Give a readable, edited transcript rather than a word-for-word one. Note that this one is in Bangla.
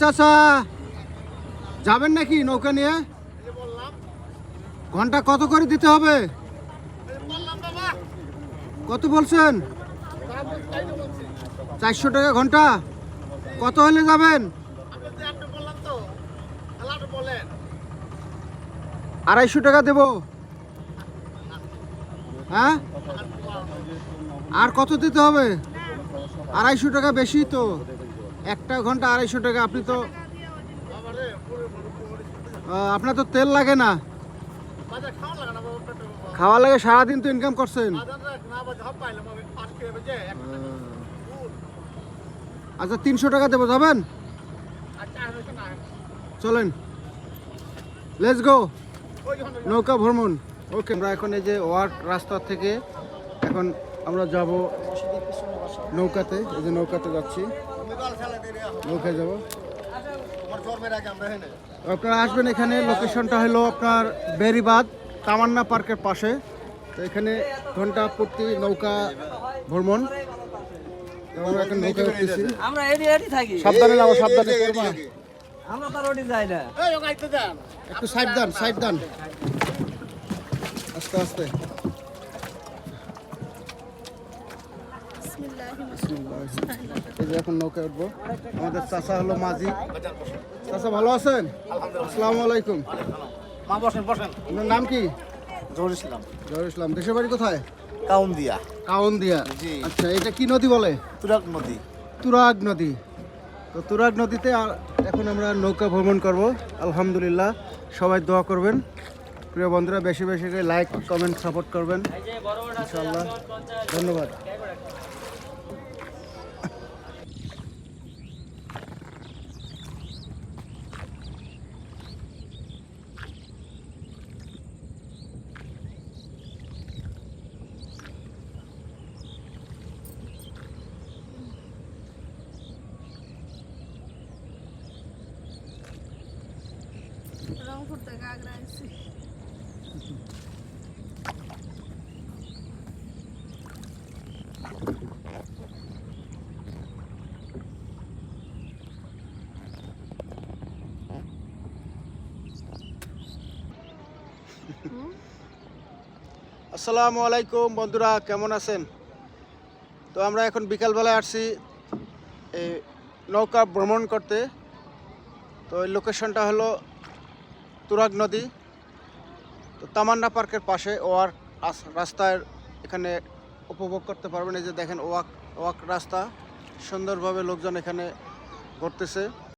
চাচা যাবেন নাকি নৌকা নিয়ে? ঘন্টা কত করে দিতে হবে? কত বলছেন? 400 টাকা ঘন্টা। কত হলে যাবেন? 250 টাকা দেব। হ্যাঁ, আর কত দিতে হবে? 250 টাকা বেশি তো। একটা ঘন্টা 250 টাকা। আপনি তো আপনার তো তেল লাগে না, খাওয়া লাগে। সারাদিন তো ইনকাম করছেন। আচ্ছা 300 টাকা দেবো, যাবেন? চলেন, লেটস গো, নৌকা ভ্রমণ। ওকে, আমরা এখন এই যে ওয়ার্ক রাস্তা থেকে এখন আমরা যাব নৌকাতে। এই যে নৌকাতে যাচ্ছি, নৌকায় যাব। আপনারা আসবেন এখানে। লোকেশনটা হলো আপনার বেরিবাদ তামান্না পার্কের পাশে। তো এখানে ঘন্টা প্রতি নৌকা ভ্রমণ। আমরা এখন নৌকা উঠতেছি। আমরা এডি এডি থাকি। সাবধানে যাবো, সাবধানে করবা। আমরা তো রোডে যাই না। একটু সাইড দেন, সাইড দেন, আস্তে আস্তে। এই যে এখন নৌকায় উঠবো। আমাদের চাচা হলো মাঝি। চাচা ভালো আছেন? আসসালামু আলাইকুম। আপনার নাম কি? জহুর ইসলাম। জহুর ইসলাম। দেশের বাড়ি কোথায়? কাউন্দিয়া। কাউন্দিয়া। জি। আচ্ছা, এটা কি নদী বলে? তুরাগ নদী। তুরাগ নদী। তো তুরাগ নদীতে এখন আমরা নৌকা ভ্রমণ করব। আলহামদুলিল্লাহ, সবাই দোয়া করবেন। প্রিয় বন্ধুরা, বেশি বেশি করে লাইক কমেন্ট সাপোর্ট করবেন ইনশাআল্লাহ। ধন্যবাদ। রংপুর থেকে আগ্রা আসছি। আসসালামু আলাইকুম বন্ধুরা, কেমন আছেন? তো আমরা এখন বিকালবেলায় আসছি এই নৌকা ভ্রমণ করতে। তো এই লোকেশনটা হলো তুরাগ নদী। তো তামান্না পার্কের পাশে ওয়াক রাস্তায় এখানে উপভোগ করতে পারবেন। এই যে দেখেন ওয়াক রাস্তা, সুন্দরভাবে লোকজন এখানে ঘুরতেছে।